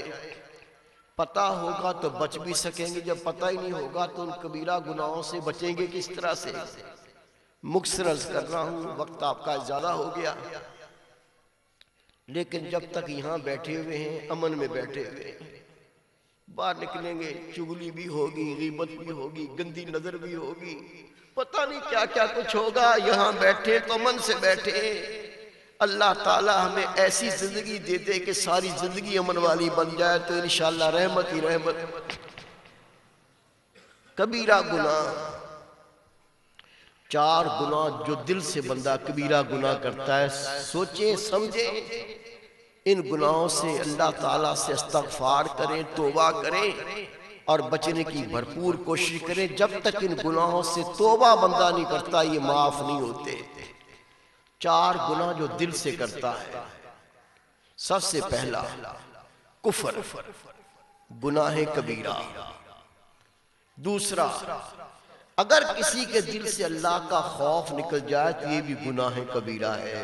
जाए। पता होगा तो बच भी सकेंगे, जब पता ही नहीं होगा तो उन कबीरा गुनाहों से बचेंगे किस तरह से। मुख्तसर अर्ज कर रहा हूँ, वक्त आपका ज्यादा हो गया, लेकिन जब तक यहाँ बैठे हुए हैं, अमन में बैठे हुए हैं, बाहर निकलेंगे चुगली भी होगी, गीबत भी होगी, गंदी नजर भी होगी, पता नहीं क्या क्या कुछ होगा। यहाँ बैठे तो अमन से बैठे। अल्लाह ताला हमें ऐसी जिंदगी दे दे कि सारी जिंदगी अमन वाली बन जाए, तो इंशाअल्लाह रहमत ही रहमत। कबीरा गुनाह, 4 गुनाह जो दिल से बंदा कबीरा गुनाह करता है, सोचे समझे, इन गुनाहों से अल्लाह ताला से इस्तग़फ़ार करें, तौबा करें और बचने की भरपूर कोशिश करें। जब तक इन गुनाहों से तौबा बंदा नहीं करता, ये माफ नहीं होते। 4 गुनाह जो दिल से करता है, सबसे पहला कुफर, गुनाह कबीरा। दूसरा, अगर किसी के दिल से अल्लाह का खौफ निकल जाए तो ये भी गुनाह कबीरा है।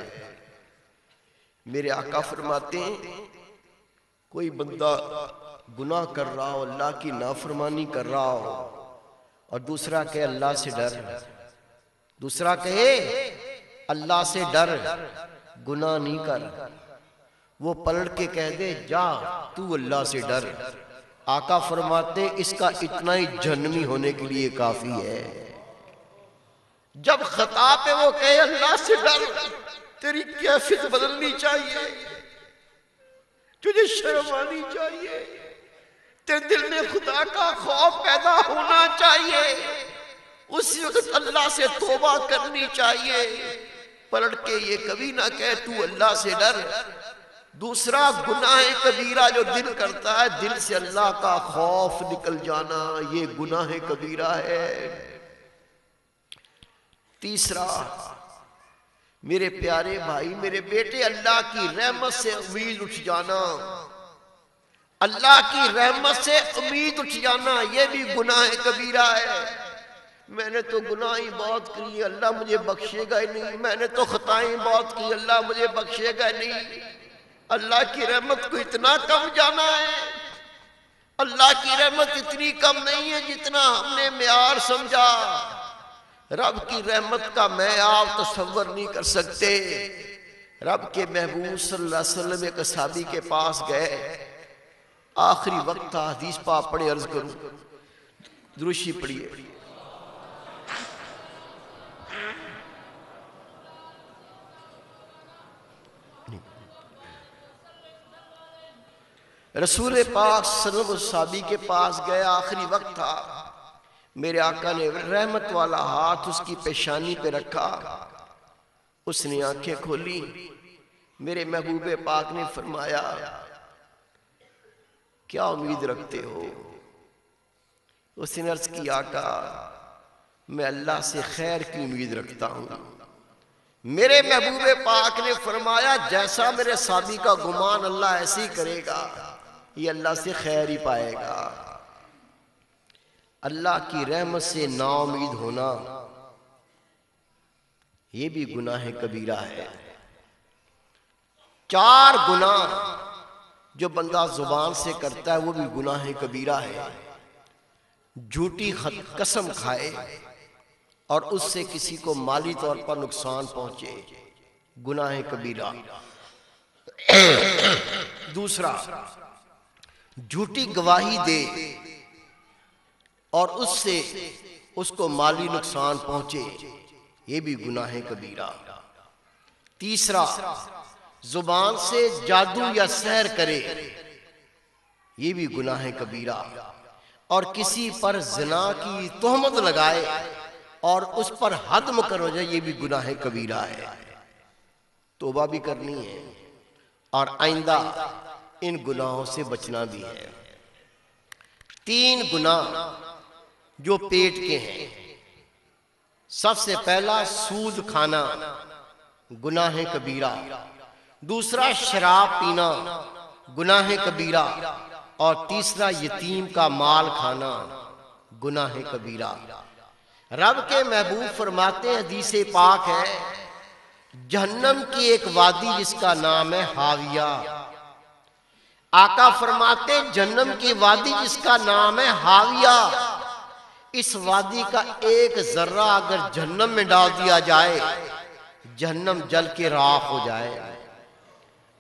मेरे आका फरमाते हैं, कोई बंदा गुनाह कर रहा हो, अल्लाह की नाफरमानी कर रहा हो, और दूसरा कहे अल्लाह से डर, दूसरा कहे अल्लाह से डर, गुनाह नहीं कर, वो पलट के कह दे जा तू अल्लाह से डर, आका फरमाते इसका इतना ही जहन्नमी होने के लिए काफी है। जब खता पे वो कहे अल्लाह से डर, तेरी कैफियत बदलनी चाहिए, तुझे शर्म आनी चाहिए, तेरे दिल में खुदा का खौफ पैदा होना चाहिए, उसी वक्त अल्लाह से तौबा करनी चाहिए। पलट के ये कभी ना कहे तू अल्लाह से डर। दूसरा गुनाह कबीरा जो दिल करता है, दिल से अल्लाह का खौफ निकल जाना, ये गुनाह कबीरा है। तीसरा, मेरे प्यारे भाई, मेरे बेटे, अल्लाह की रहमत से उम्मीद उठ जाना, अल्लाह की रहमत से उम्मीद उठ जाना, ये भी गुनाह कबीरा है। मैंने तो गुनाह ही बहुत की, अल्लाह मुझे बख्शेगा ही नहीं, मैंने तो खताएं बहुत की, अल्लाह मुझे बख्शेगा नहीं। अल्लाह की रहमत को इतना कम जाना है। अल्लाह की रहमत इतनी कम नहीं है जितना हमने मेयार समझा। रब की रहमत का मैं आप तसव्वुर नहीं कर सकते। रब के महबूब सल्लल्लाहु अलैहि वसल्लम एक सहाबी के पास गए, आखिरी वक्त था, हदीस पाक पढ़े, अर्ज करूं, दुरूशी पढ़िए। रसूल पाक सल्लल्लाहु अलैहि वसल्लम साहबी के पास गए, आखिरी वक्त था। मेरे आका ने रहमत वाला हाथ उसकी पेशानी पे रखा, उसने आंखें खोली। मेरे महबूबे पाक ने फरमाया, क्या उम्मीद रखते हो? उसने अर्ज की, आका मैं अल्लाह से खैर की उम्मीद रखता हूँ। मेरे महबूबे पाक ने फरमाया, जैसा मेरे साबी का गुमान अल्लाह ऐसे ही करेगा, ये अल्लाह से खैर ही पाएगा। अल्लाह की रहमत से नाउम्मीद होना, ये भी गुनाह कबीरा है। 4 गुनाह जो बंदा जुबान से करता है, वो भी गुनाह कबीरा है। झूठी कसम खाए और उससे किसी को माली तौर पर नुकसान पहुंचे, गुनाह कबीरा। दूसरा, झूठी गवाही दे और उससे उसको माली नुकसान पहुंचे, ये भी गुनाह कबीरा। तीसरा, जुबान से जादू या सहर करे, ये भी गुनाह कबीरा। और किसी पर ज़िना की तोहमत लगाए और उस पर हद मुकर हो जाए, ये भी गुनाह कबीरा है। तौबा भी करनी है और आइंदा इन गुनाहों से बचना भी है। 3 गुनाह जो पेट के हैं। सबसे पहला सूद खाना, गुनाह कबीरा। दूसरा शराब पीना, गुनाह कबीरा। और तीसरा यतीम का माल खाना, गुनाह कबीरा। रब के महबूब फरमाते हैं, हदीसे पाक है, जहन्नम की एक वादी जिसका नाम है हाविया, आका फरमाते जन्नम की वादी जिसका नाम है हाविया, इस वादी का एक जर्रा अगर जहन्नम में डाल दिया जाए जहन्नम जल के राख हो जाए।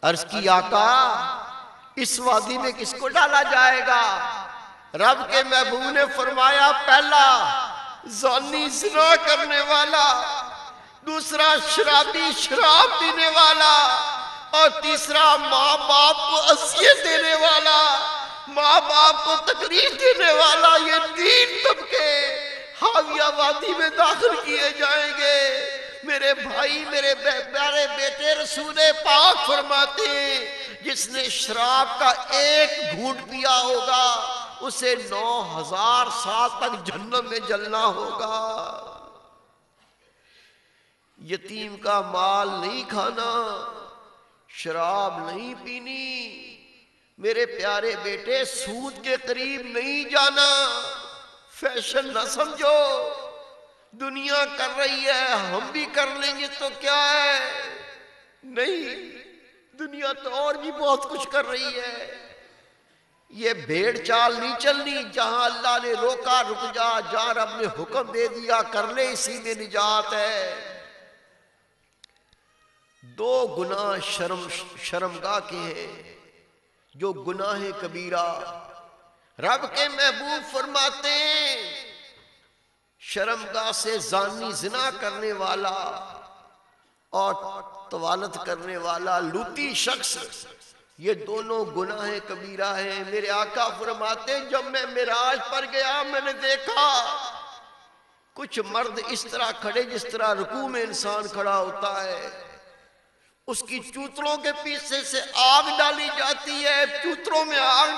अर्ज की आका इस वादी में किसको डाला जाएगा? रब के महबूब ने फरमाया पहला जानी ज़िना करने वाला, दूसरा शराबी शराब पीने वाला, और तीसरा माँ बाप को असियत देने वाला, माँ बाप को तकलीफ देने वाला। ये 3 तबके हाविया वादी में दाखिल किए जाएंगे। मेरे भाई मेरे प्यारे बेटे रसूल पाक फरमाते हैं जिसने शराब का एक घूंट पिया होगा उसे 9000 साल तक जहन्नम में जलना होगा। यतीम का माल नहीं खाना, शराब नहीं पीनी, मेरे प्यारे बेटे सूद के करीब नहीं जाना। फैशन ना समझो, दुनिया कर रही है हम भी कर लेंगे तो क्या है, नहीं, दुनिया तो और भी बहुत कुछ कर रही है। ये भेड़ चाल नहीं चलनी, जहां अल्लाह ने रोका रुक जा, जहां रब ने हुक्म दे दिया कर ले, इसी में निजात है। 2 गुनाह शर्मगाह के हैं, जो गुनाह कबीरा। रब के महबूब फरमाते हैं शर्मगाह से जानी जिना करने वाला और तवालत करने वाला लूटी शख्स, ये दोनों गुनाह कबीरा है। मेरे आका फरमाते जब मैं मिराज पर गया मैंने देखा कुछ मर्द इस तरह खड़े जिस तरह रुकू में इंसान खड़ा होता है, उसकी चूतड़ों के पीछे से आग डाली जाती है, चूतड़ों में आग